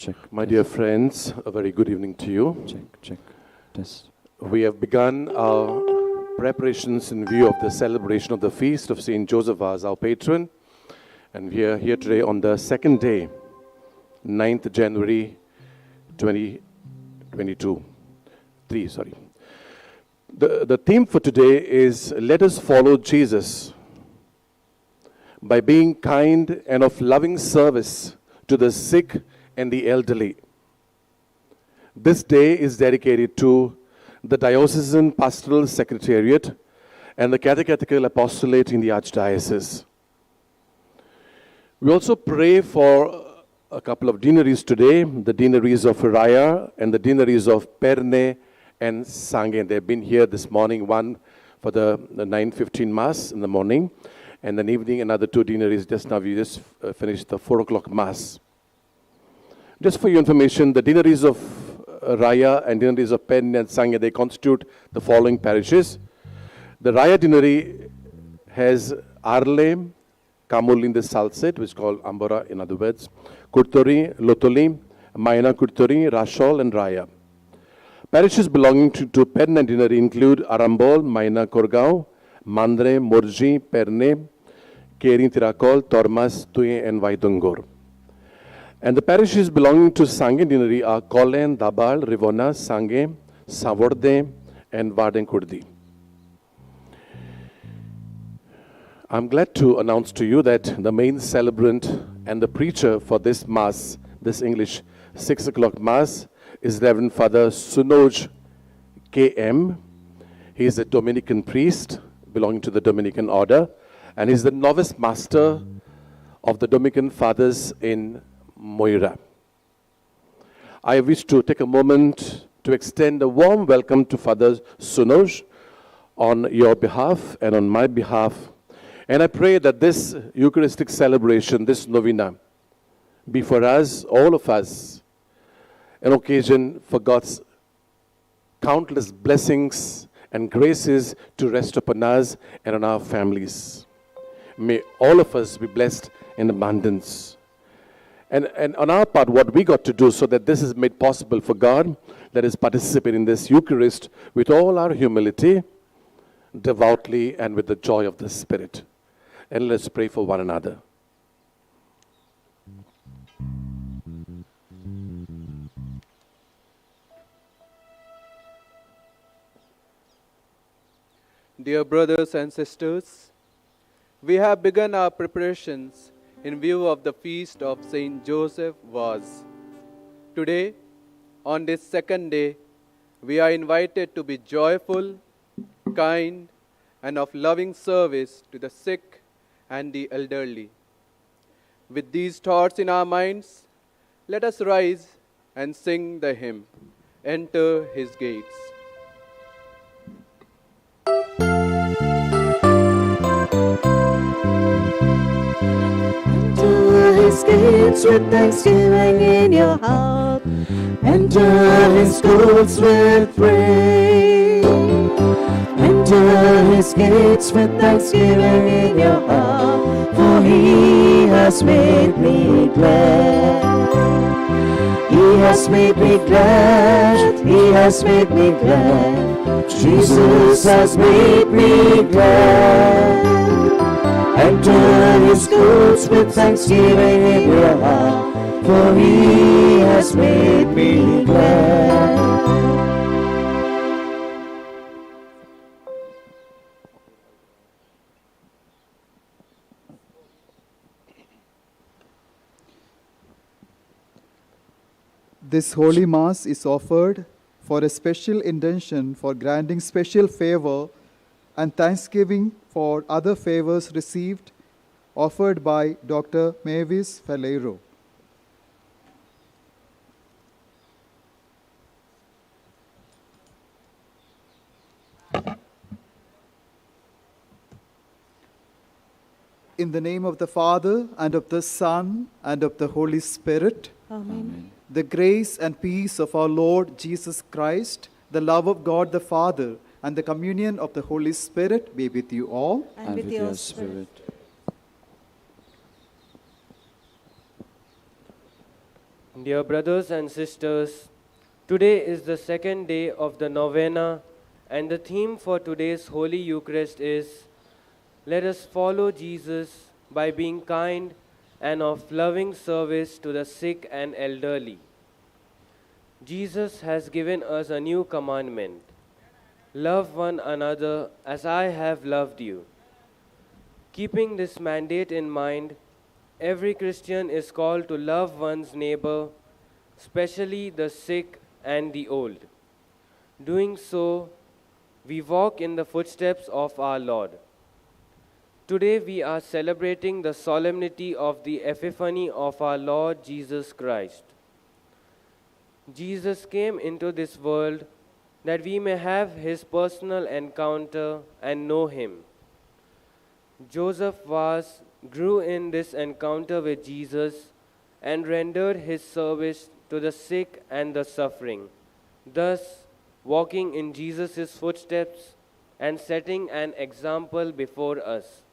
Check. My dear friends, a very good evening to you. Check. Test. We have begun our preparations in view of the celebration of the feast of Saint Joseph as our patron. And we are here today on the second day, 9th January 2022. The theme for today is let us follow Jesus by being kind and of loving service to the sick and the elderly. This day is dedicated to the Diocesan Pastoral Secretariat and the Catechetical Apostolate in the Archdiocese. We also pray for a couple of deaneries today, the deaneries of Raya and the deaneries of Perne and Sangue. They've been here this morning, one for the 9:15 Mass in the morning, and then evening another two deaneries. Just now we just finished the 4 o'clock Mass. Just for your information, the deaneries of Raya and deaneries of Perne and Sangue, they constitute the following parishes. The Raya deanery has Arle, Kamul in the Salset, which is called Ambora in other words, Kurtori, Lotoli, Maina Kurtori, Rashol and Raya. Parishes belonging to Perne deanery include Arambol, Maina Korgao, Mandre, Morji, Perne, Kerin Tirakol, Tormas, Tuye and Vaidungor. And the parishes belonging to Sangue deanery are Kolen, Dabal, Rivona, Sangue, Savorde and Vardenkurdi. I'm glad to announce to you that the main celebrant and the preacher for this Mass, this English 6 o'clock Mass, is Reverend Father Sunoj K.M. He is a Dominican priest belonging to the Dominican order, and he's the novice master of the Dominican Fathers in Moira. I wish to take a moment to extend a warm welcome to Father Sunoj on your behalf and on my behalf. And I pray that this Eucharistic celebration, this Novena, be for us, all of us, an occasion for God's countless blessings and graces to rest upon us and on our families. May all of us be blessed in abundance. And on our part, what we got to do so that this is made possible for God, that is participate in this Eucharist with all our humility, devoutly, and with the joy of the Spirit. And let's pray for one another. Dear brothers and sisters, we have begun our preparations in view of the feast of Saint Joseph was. Today, on this second day, we are invited to be joyful, kind, and of loving service to the sick and the elderly. With these thoughts in our minds, let us rise and sing the hymn, Enter His Gates. Enter His gates with thanksgiving in your heart. Enter His courts with praise. Enter His gates with thanksgiving in your heart. For He has made me glad. He has made me glad. He has made me glad. Jesus has made me glad. Enter His courts with thanksgiving in your heart, for He has made me glad. This Holy Mass is offered for a special intention for granting special favor and thanksgiving for other favors received, offered by Dr. Mavis Faleiro. In the name of the Father, and of the Son, and of the Holy Spirit. Amen. The grace and peace of our Lord Jesus Christ, the love of God the Father, and the communion of the Holy Spirit be with you all. And with your spirit. Dear brothers and sisters, today is the second day of the Novena, and the theme for today's Holy Eucharist is let us follow Jesus by being kind and of loving service to the sick and elderly. Jesus has given us a new commandment: love one another as I have loved you. Keeping this mandate in mind, every Christian is called to love one's neighbor, especially the sick and the old. Doing so, we walk in the footsteps of our Lord. Today we are celebrating the solemnity of the Epiphany of our Lord Jesus Christ. Jesus came into this world that we may have his personal encounter and know him. Joseph grew in this encounter with Jesus and rendered his service to the sick and the suffering, thus walking in Jesus' footsteps and setting an example before us.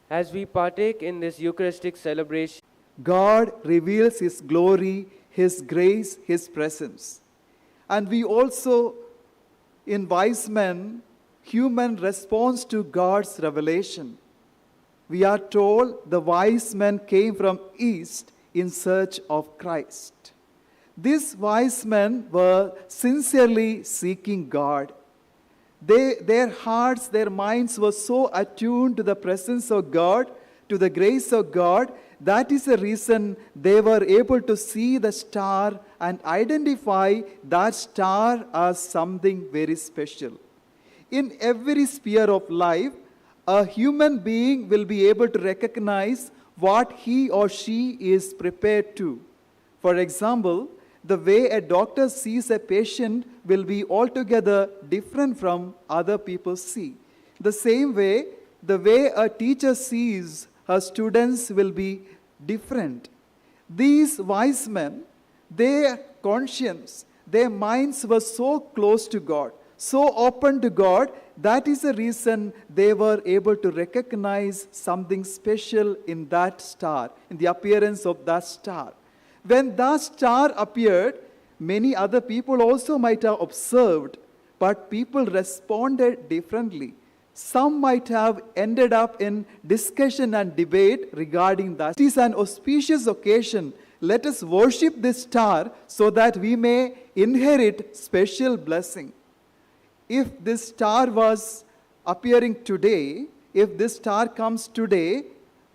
As we partake in this Eucharistic celebration, God reveals His glory, His grace, His presence. And we also, in wise men, human response to God's revelation. We are told the wise men came from east in search of Christ. These wise men were sincerely seeking God. Their hearts, their minds were so attuned to the presence of God, to the grace of God. That is the reason they were able to see the star and identify that star as something very special. In every sphere of life, a human being will be able to recognize what he or she is prepared to. For example, the way a doctor sees a patient will be altogether different from other people see. The same way, the way a teacher sees her students will be different. These wise men, their conscience, their minds were so close to God, so open to God. That is the reason they were able to recognize something special in that star, in the appearance of that star. When that star appeared, many other people also might have observed, but people responded differently. Some might have ended up in discussion and debate regarding that. It is an auspicious occasion. Let us worship this star so that we may inherit special blessing. If this star was appearing today, if this star comes today,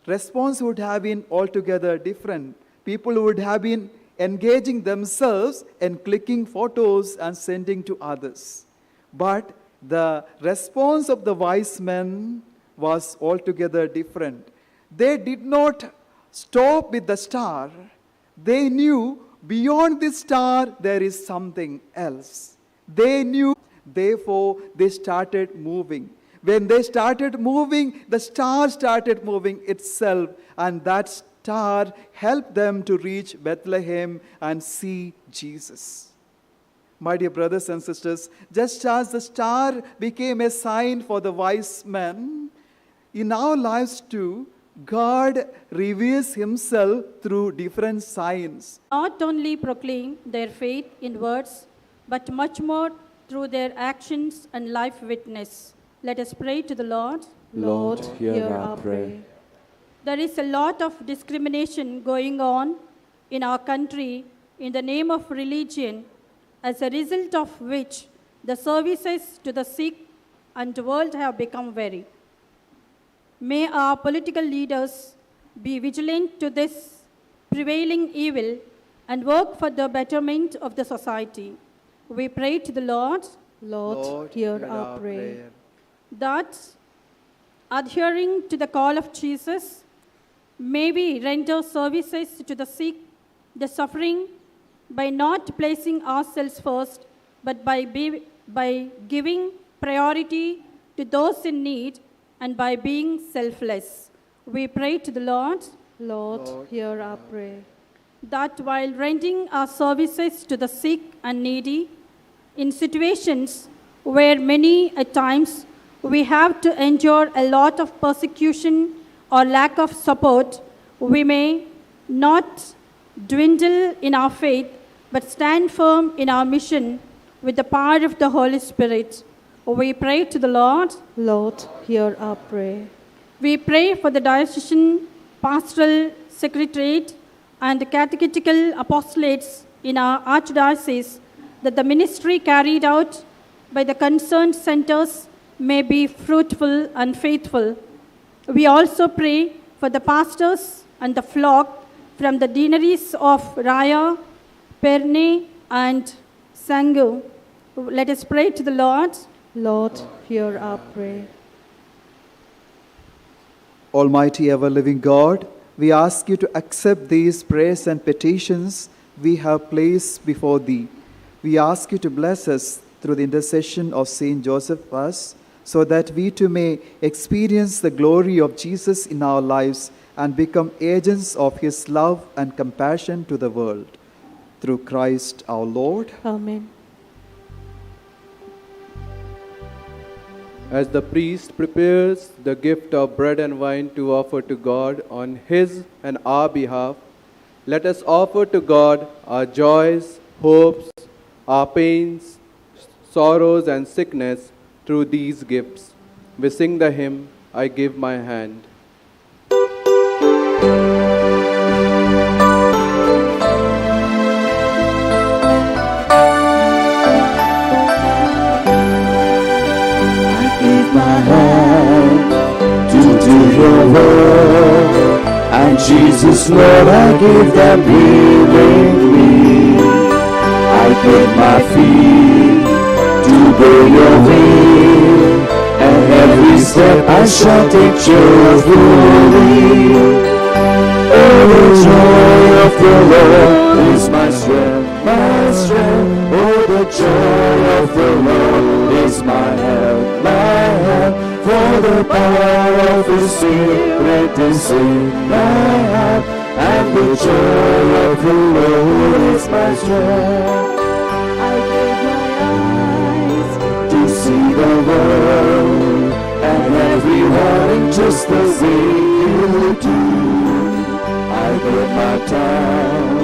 response would have been altogether different. People would have been engaging themselves and clicking photos and sending to others. But the response of the wise men was altogether different. They did not stop with the star. They knew beyond this star there is something else. They knew, therefore they started moving. When they started moving, the star started moving itself, and that star helped them to reach Bethlehem and see Jesus. My dear brothers and sisters, just as the star became a sign for the wise men, in our lives too, God reveals Himself through different signs. Not only proclaim their faith in words, but much more through their actions and life witness. Let us pray to the Lord. Lord, hear our prayer. There is a lot of discrimination going on in our country in the name of religion, as a result of which the services to the sick and the world have become varied. May our political leaders be vigilant to this prevailing evil and work for the betterment of the society. We pray to the Lord, Lord, hear our prayer. that, adhering to the call of Jesus, may we render services to the sick, the suffering, by not placing ourselves first, but by giving priority to those in need and by being selfless. We pray to the Lord, Lord, hear our prayer. that while rendering our services to the sick and needy, in situations where many at times we have to endure a lot of persecution or lack of support, we may not dwindle in our faith, but stand firm in our mission with the power of the Holy Spirit. We pray to the Lord. Lord, hear our prayer. We pray for the diocesan pastoral secretariat and the catechetical apostolates in our archdiocese, that the ministry carried out by the concerned centers may be fruitful and faithful. We also pray for the pastors and the flock from the deaneries of Raya, Perne, and Sangu. Let us pray to the Lord. Lord, hear our prayer. Almighty ever-living God, we ask you to accept these prayers and petitions we have placed before thee. We ask you to bless us through the intercession of Saint Joseph us, so that we too may experience the glory of Jesus in our lives and become agents of his love and compassion to the world. Through Christ our Lord. Amen. As the priest prepares the gift of bread and wine to offer to God on his and our behalf, let us offer to God our joys, hopes, our pains, sorrows, and sickness through these gifts. We sing the hymn, I Give My Hand. My hand to do your will, and Jesus, Lord, I give them willingly. I give my feet to do your will, and every step I shall take cheerfully. Oh, the joy of the Lord is my strength, my strength. Oh, the joy of the Lord is my help, my help. For the power of His Spirit is in my heart, and the joy of the Lord is my strength. I give my eyes to see the world, and everyone just the way you do. I give my tongue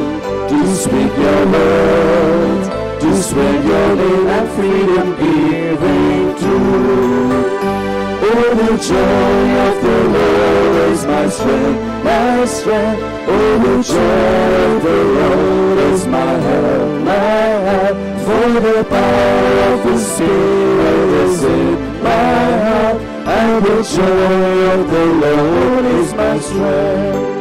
to speak your words, to spread your name and freedom giving to. Oh, the joy of the Lord is my strength, my strength. Oh, the joy of the Lord is my help, my help. For the power of the Spirit is in my heart, and the joy of the Lord is my strength.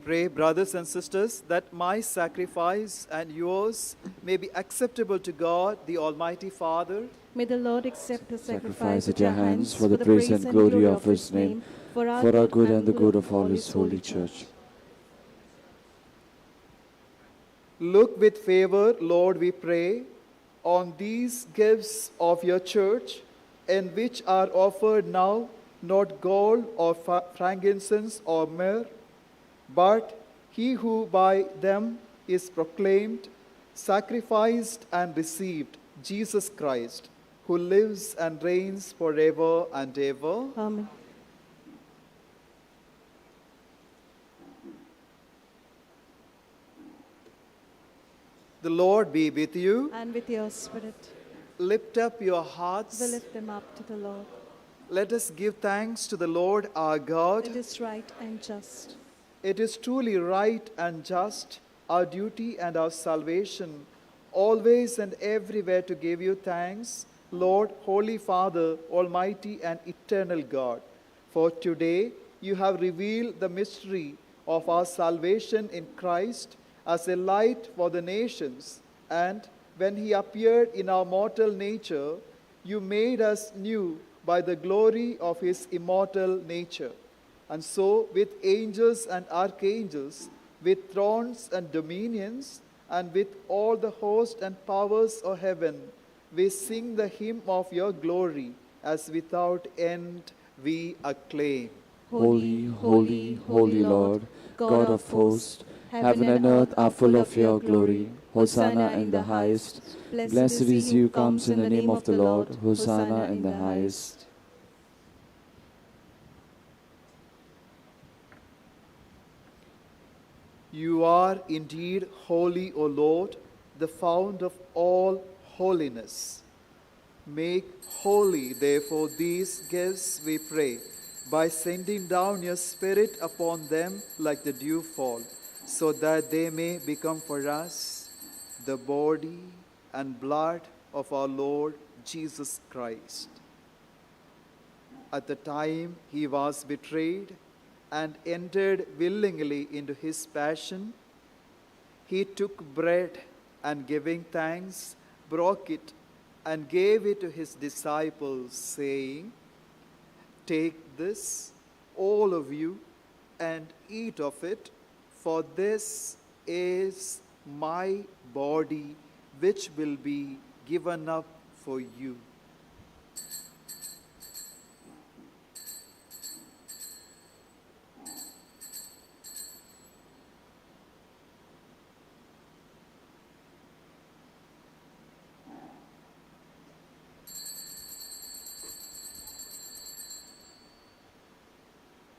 Pray, brothers and sisters, that my sacrifice and yours may be acceptable to God, the Almighty Father. May the Lord accept the sacrifice at your hands for the praise and glory of His name, for our good and the good of all His holy church. Look with favor, Lord, we pray, on these gifts of your church, in which are offered now not gold or frankincense or myrrh, but he who by them is proclaimed, sacrificed and received, Jesus Christ, who lives and reigns forever and ever. Amen. The Lord be with you. And with your spirit, Lift up your hearts. we lift them up to the Lord. Let us give thanks to the Lord our God. It is right and just. It is truly right and just, our duty and our salvation, always and everywhere to give you thanks, Lord, Holy Father, Almighty and eternal God. For today you have revealed the mystery of our salvation in Christ as a light for the nations, and when He appeared in our mortal nature, you made us new by the glory of His immortal nature. And so, with angels and archangels, with thrones and dominions, and with all the host and powers of heaven, we sing the hymn of your glory, as without end we acclaim. Holy, holy, holy Lord, God of hosts, heaven and earth are full of your glory. Hosanna in the highest. Blessed is he who comes in the name of the Lord. Hosanna in the highest. You are indeed holy, O Lord, the fount of all holiness. Make holy, therefore, these gifts, we pray, by sending down your Spirit upon them like the dewfall, so that they may become for us the body and blood of our Lord Jesus Christ. At the time he was betrayed and entered willingly into his passion, he took bread and giving thanks, broke it and gave it to his disciples, saying, "Take this, all of you, and eat of it, for this is my body, which will be given up for you."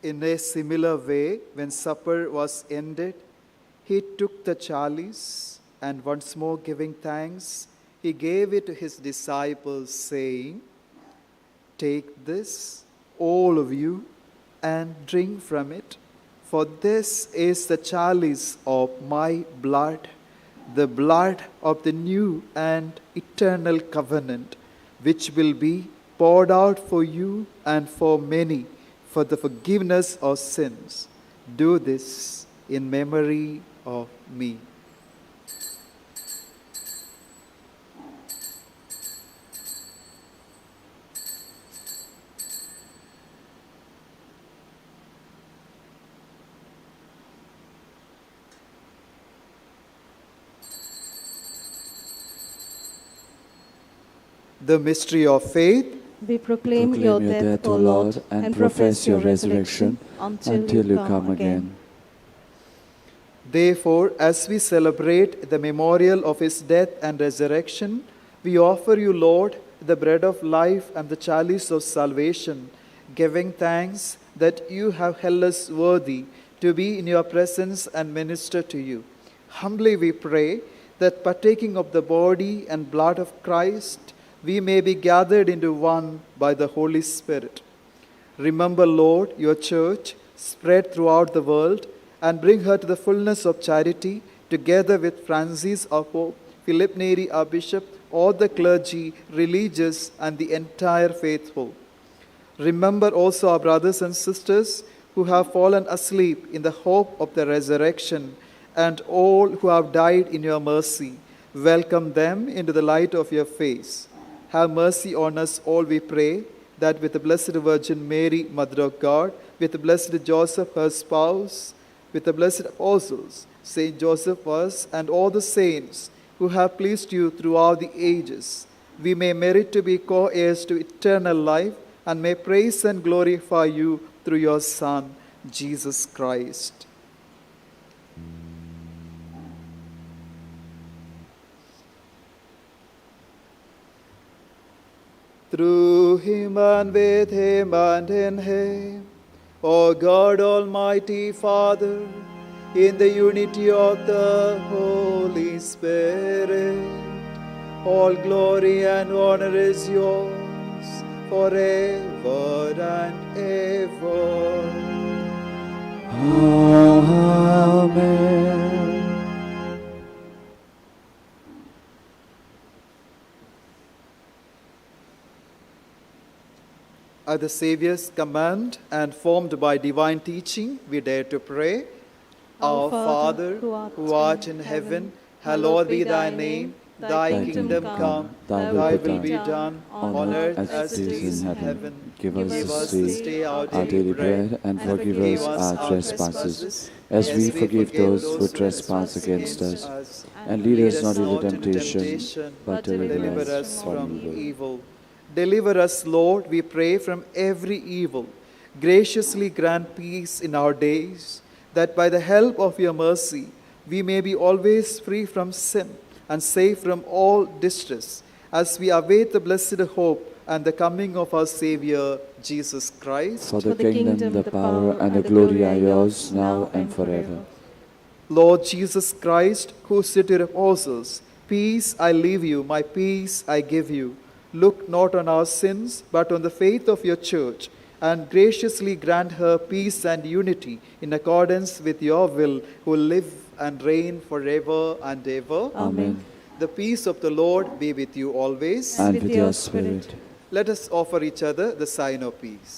In a similar way, when supper was ended, he took the chalice, and once more giving thanks, he gave it to his disciples, saying, "Take this, all of you, and drink from it, for this is the chalice of my blood, the blood of the new and eternal covenant, which will be poured out for you and for many, for the forgiveness of sins. Do this in memory of me." The mystery of faith. We proclaim your death, O Lord, and profess your resurrection until you come again. Therefore, as we celebrate the memorial of his death and resurrection, we offer you, Lord, the bread of life and the chalice of salvation, giving thanks that you have held us worthy to be in your presence and minister to you. Humbly we pray that partaking of the body and blood of Christ, we may be gathered into one by the Holy Spirit. Remember, Lord, your church spread throughout the world, and bring her to the fullness of charity, together with Francis our Pope, Philip Neri our Bishop, all the clergy, religious, and the entire faithful. Remember also our brothers and sisters who have fallen asleep in the hope of the resurrection, and all who have died in your mercy. Welcome them into the light of your face. Have mercy on us all, we pray, that with the Blessed Virgin Mary, Mother of God, with the Blessed Joseph, her spouse, with the blessed apostles, Saint Joseph us, and all the saints who have pleased you throughout the ages, we may merit to be co-heirs to eternal life, and may praise and glorify you through your Son, Jesus Christ. Through him and with him and in him, O God Almighty Father, in the unity of the Holy Spirit, all glory and honor is yours forever and ever. Amen. At the Saviour's command and formed by divine teaching, we dare to pray. Our Father, who art in heaven, hallowed be thy name. Thy kingdom come, thy will be done, on earth as it is in heaven. Give us this day our daily bread, and forgive us our trespasses, as we forgive those who trespass against us. And lead us not into temptation, but deliver us from evil. Deliver us, Lord, we pray, from every evil. Graciously grant peace in our days, that by the help of your mercy we may be always free from sin and safe from all distress, as we await the blessed hope and the coming of our Saviour, Jesus Christ. For the kingdom, the power, and the glory are yours, now and forever. Lord Jesus Christ, who said to the apostles, "Peace I leave you, my peace I give you," look not on our sins, but on the faith of your church, and graciously grant her peace and unity in accordance with your will, who live and reign forever and ever. Amen. The peace of the Lord be with you always. And with your spirit. Let us offer each other the sign of peace.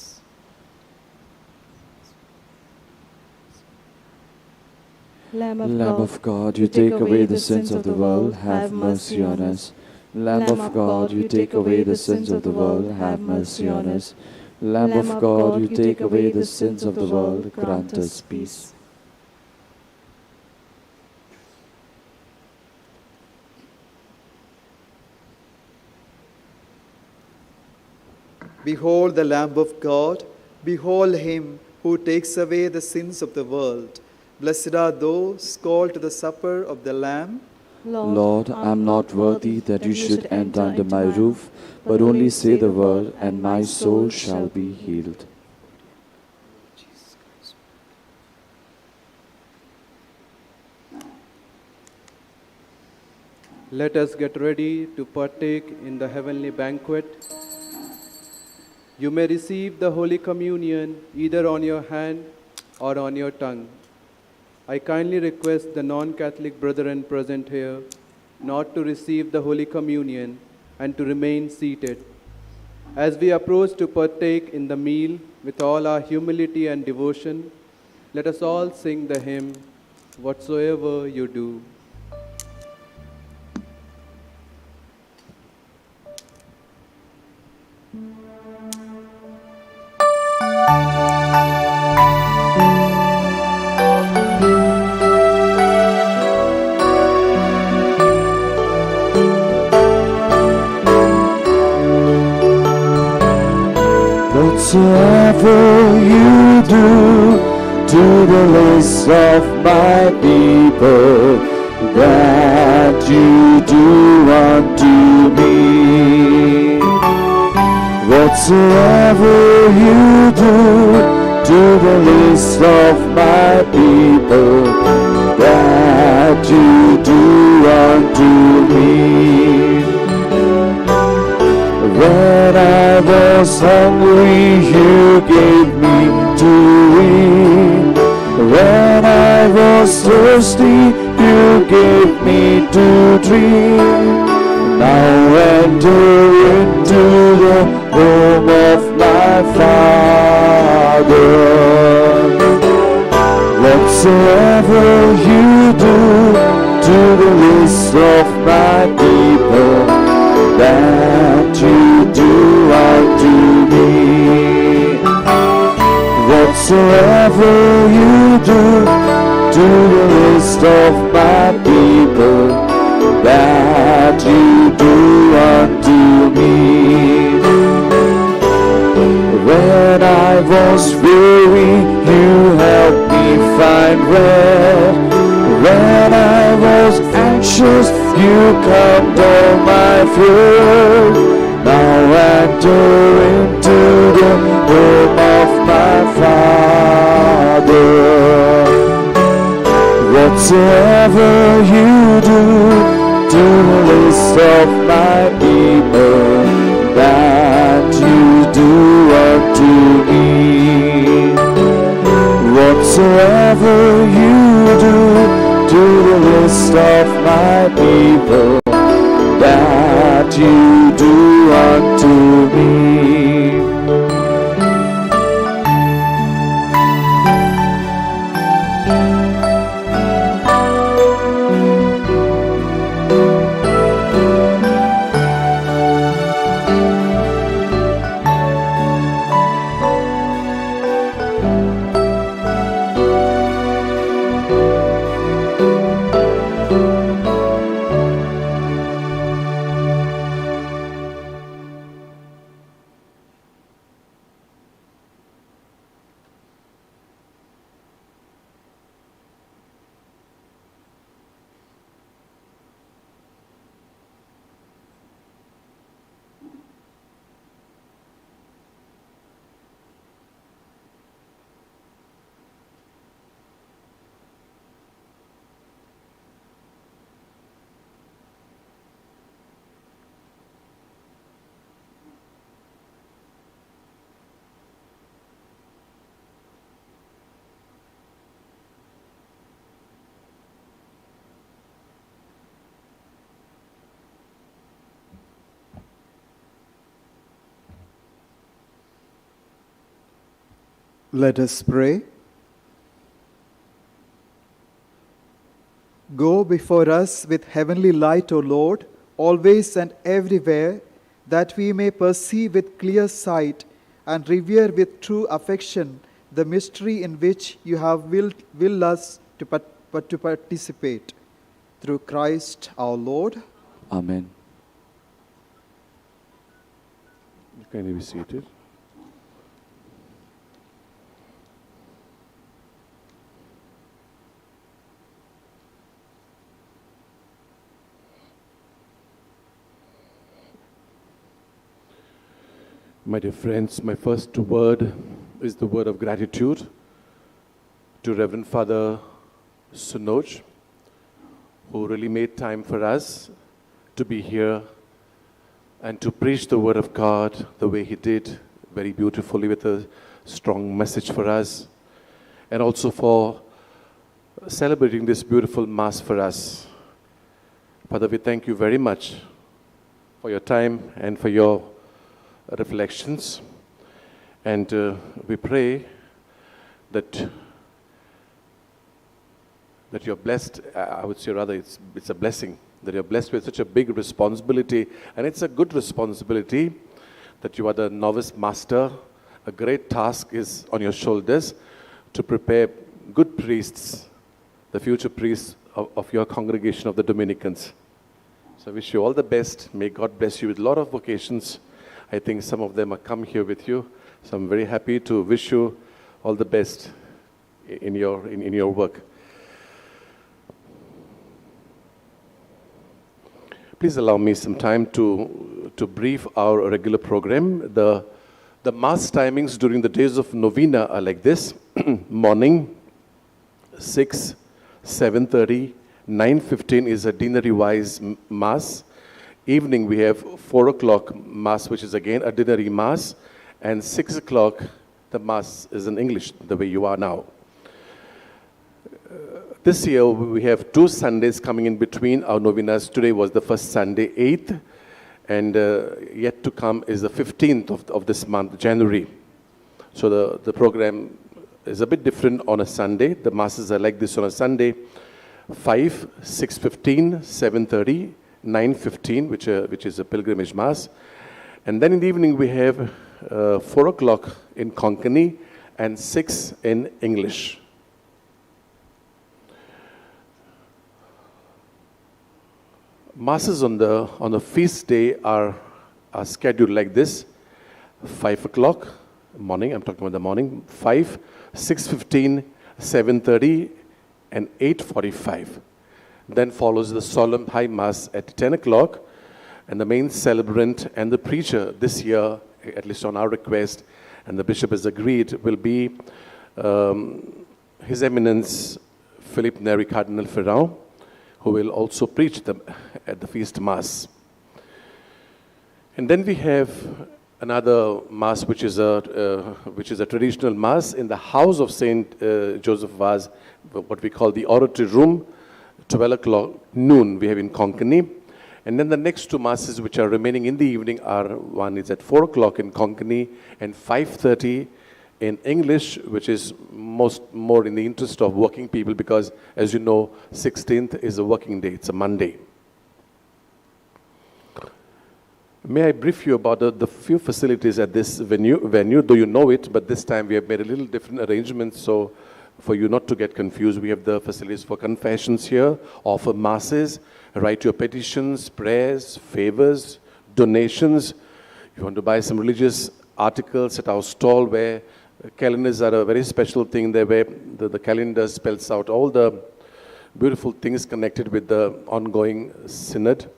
Lamb of God, you take away the sins of the world, have mercy on us. Lamb of God, you take away the sins of the world, have mercy on us. Lamb of God, you take away the sins of the world, grant us peace. Behold the Lamb of God, behold him who takes away the sins of the world. Blessed are those called to the supper of the Lamb. Lord, I am not worthy that you should enter under my roof, but only say the word, and my soul shall be healed. Let us get ready to partake in the heavenly banquet. You may receive the Holy Communion either on your hand or on your tongue. I kindly request the non-Catholic brethren present here not to receive the Holy Communion and to remain seated. As we approach to partake in the meal with all our humility and devotion, let us all sing the hymn, "Whatsoever You Do." Whatsoever you do to the least of my people, that you do unto me. Whatsoever you do to the least of my people, that you do unto me. When I was hungry, you gave me to eat. When I was thirsty, you gave me to drink. Now enter into the home of my Father. Whatsoever you do to the least of my people, that you do unto me. Whatsoever you do to the least of my people, that you do unto me. When I was weary, you helped me find rest. When I was anxious, you calmed all my fears. Now enter into the home of my Father. Whatsoever you do to the least of my people, that you do unto me. Whatsoever you do to the least of my people, that you do unto me. Let us pray. Go before us with heavenly light, O Lord, always and everywhere, that we may perceive with clear sight and revere with true affection the mystery in which you have willed us to participate. Through Christ our Lord. Amen. You can be seated. My dear friends, my first word is the word of gratitude to Reverend Father Sunoj, who really made time for us to be here and to preach the word of God the way he did, very beautifully with a strong message for us, and also for celebrating this beautiful Mass for us. Father, we thank you very much for your time and for your reflections, and we pray that you're blessed. I would say rather it's a blessing that you're blessed with such a big responsibility, and it's a good responsibility that you are the novice master. A great task is on your shoulders to prepare good priests, the future priests of your congregation of the Dominicans. So I wish you all the best. May God bless you with a lot of vocations. I think some of them are come here with you, so I'm very happy to wish you all the best in your work. Please allow me some time to brief our regular program. The Mass timings during the days of Novena are like this. Morning, 6, 7:30, 9:15 is a dinner-wise Mass. Evening, we have 4 o'clock Mass, which is again a dinner Mass, and 6 o'clock, the Mass is in English, the way you are now. This year, we have 2 Sundays coming in between our novenas. Today was the first Sunday, 8th, and yet to come is the 15th of this month, January. So the program is a bit different on a Sunday. The Masses are like this on a Sunday: 5, 6:15, 7:30, 9:15, which is a pilgrimage Mass. And then in the evening we have 4 o'clock in Konkani and 6 in English. Masses on the feast day are scheduled like this: 5 o'clock morning, I'm talking about the morning, 5, 6:15, 7:30, and 8:45. Then follows the solemn high Mass at 10 o'clock, and the main celebrant and the preacher this year, at least on our request, and the bishop has agreed, will be His Eminence Philippe Neri Cardinal Ferrand, who will also preach at the feast Mass. And then we have another Mass, which is a traditional Mass in the house of Saint Joseph Vaz, what we call the oratory room. 12 o'clock noon we have in Konkani. And then the next 2 Masses which are remaining in the evening are, one is at 4 o'clock in Konkani and 5:30 in English, which is more in the interest of working people, because as you know, 16th is a working day, it's a Monday. May I brief you about the few facilities at this venue, though you know it, but this time we have made a little different arrangements, so for you not to get confused, we have the facilities for confessions here, offer Masses, write your petitions, prayers, favors, donations. You want to buy some religious articles at our stall, where calendars are a very special thing there, where the calendar spells out all the beautiful things connected with the ongoing synod.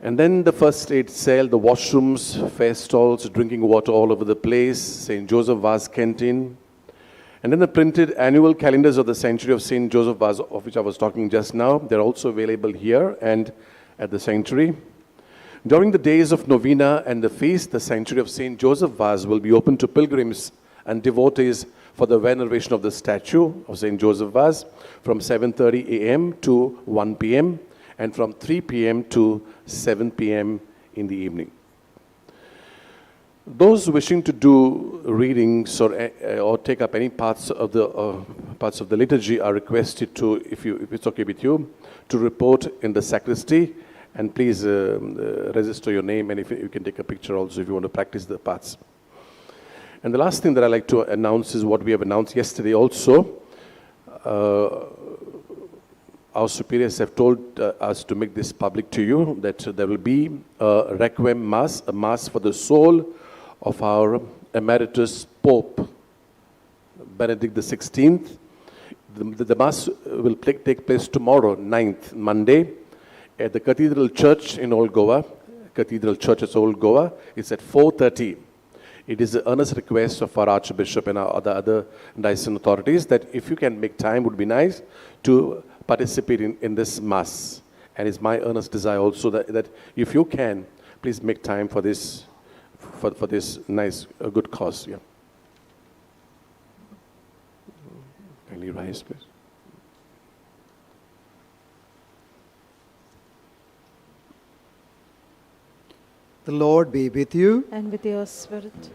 And then the first aid sale, the washrooms, fair stalls, drinking water all over the place, St. Joseph Vaz canteen. And then the printed annual calendars of the Sanctuary of St. Joseph Vaz, of which I was talking just now. They're also available here and at the Sanctuary. During the days of Novena and the feast, the Sanctuary of St. Joseph Vaz will be open to pilgrims and devotees for the veneration of the statue of St. Joseph Vaz from 7:30 a.m. to 1 p.m. and from 3 p.m. to 7 p.m. in the evening. Those wishing to do readings or take up any parts of the liturgy are requested to, if it's okay with you, to report in the sacristy, and please register your name, and if you can take a picture also if you want to practice the parts. And the last thing that I like to announce is what we have announced yesterday also. Our superiors have told us to make this public to you, that there will be a Requiem Mass, a Mass for the soul of our Emeritus Pope, Benedict XVI. The Mass will take place tomorrow, 9th, Monday, at the Cathedral Church in Old Goa. Cathedral Church at Old Goa. It's at 4:30. It is an earnest request of our Archbishop and our other diocesan authorities that if you can make time, would be nice to participate in this Mass. And it's my earnest desire also that if you can, please make time for this, for this nice, good cause. Yeah. Kindly rise, please. The Lord be with you. And with your spirit.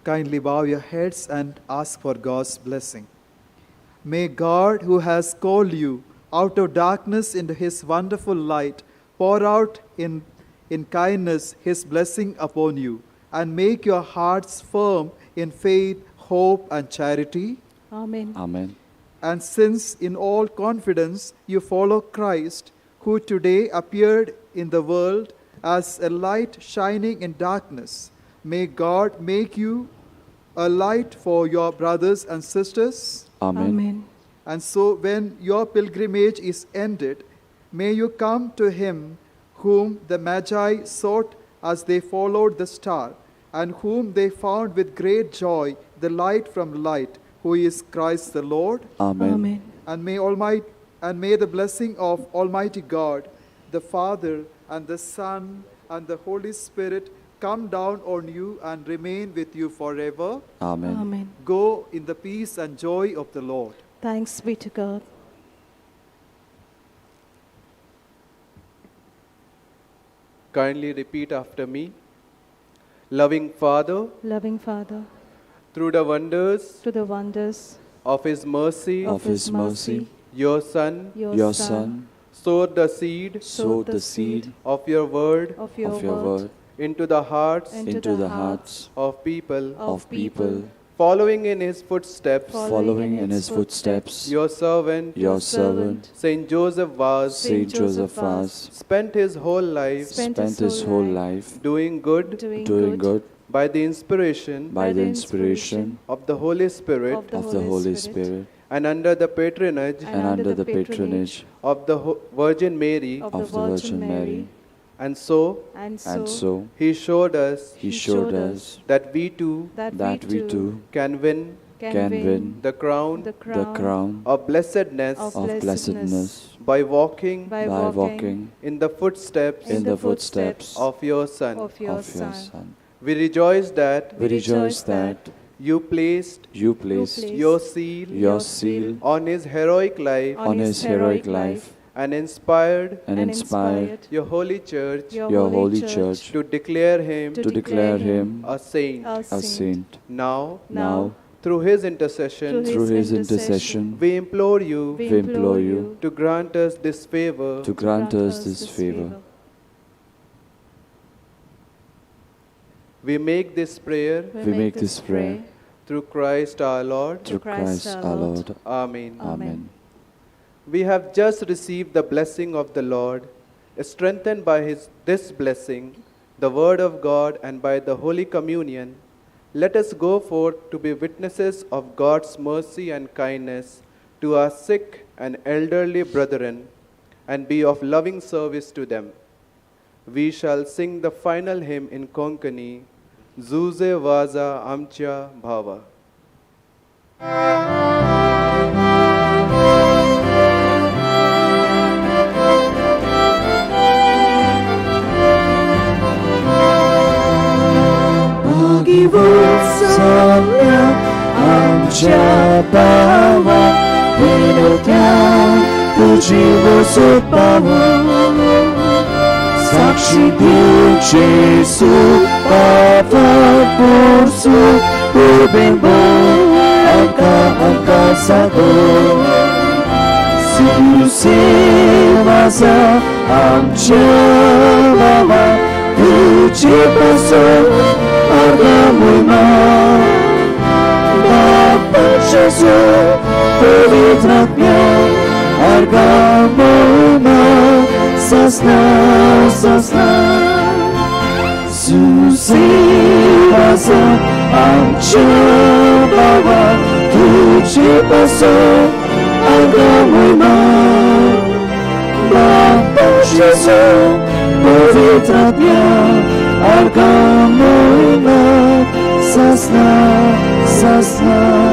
Kindly bow your heads and ask for God's blessing. May God, who has called you out of darkness into His wonderful light, pour out in kindness His blessing upon you, and make your hearts firm in faith, hope, and charity. Amen. Amen. And since in all confidence you follow Christ, who today appeared in the world as a light shining in darkness, may God make you a light for your brothers and sisters. Amen. Amen. And so when your pilgrimage is ended, may you come to Him whom the Magi sought as they followed the star, and whom they found with great joy, the light from light, who is Christ the Lord. Amen. Amen. And may the blessing of Almighty God, the Father and the Son and the Holy Spirit come down on you and remain with you forever. Amen. Amen. Go in the peace and joy of the Lord. Thanks be to God. Kindly repeat after me. Loving Father, Loving Father, through the wonders through the wonders of His mercy, Of His mercy, your Son your Son sowed the seed sowed the seed of your word of your, of your word into the hearts into the hearts of people, of people, following in His footsteps. following in His footsteps. Your servant, Your servant, Saint Joseph Vaz, Saint Joseph Vaz, spent his whole life spent his whole life doing good doing good by the inspiration by the inspiration of the Holy Spirit of the Holy Spirit, and under the patronage and under the patronage of the Virgin Mary. of of the Virgin Mary. And so And And so He showed us He showed us that we too that we too can win can win the crown the crown of blessedness of blessedness by walking by by walking in the footsteps in the footsteps of your Son. of your of your Son. Son. We rejoice that We rejoice that you placed you placed your seal your seal on His heroic life on His heroic life and inspired and inspired your holy church your holy church to declare Him to declare Him a saint. a saint. Now, Now, through His intercession, through His intercession, we implore you we implore you to grant us this favor. to grant us this favor. We make this prayer We make this prayer through Christ our Lord. through Christ our Lord. Amen. Amen. We have just received the blessing of the Lord, strengthened by this blessing, the Word of God, and by the Holy Communion. Let us go forth to be witnesses of God's mercy and kindness to our sick and elderly brethren, and be of loving service to them. We shall sing the final hymn in Konkani, Zuze Vaza Amcha Bhava. Bhagivotsalya Amcha Bhava Vinotya Tujivo Sutbhava Sakshi Jesu Dapat pursubin mo ang kaangkat sagot. Susimasa ang Shema, puji pasok agamoy man. Dapat Jesus, pavitratnya agamoy man. Sasna, sasna. Susimasa ang Shema, puji pasok agamoy man. Dapat Jesus, pavitratnya agamoy man. Sasna, sasna.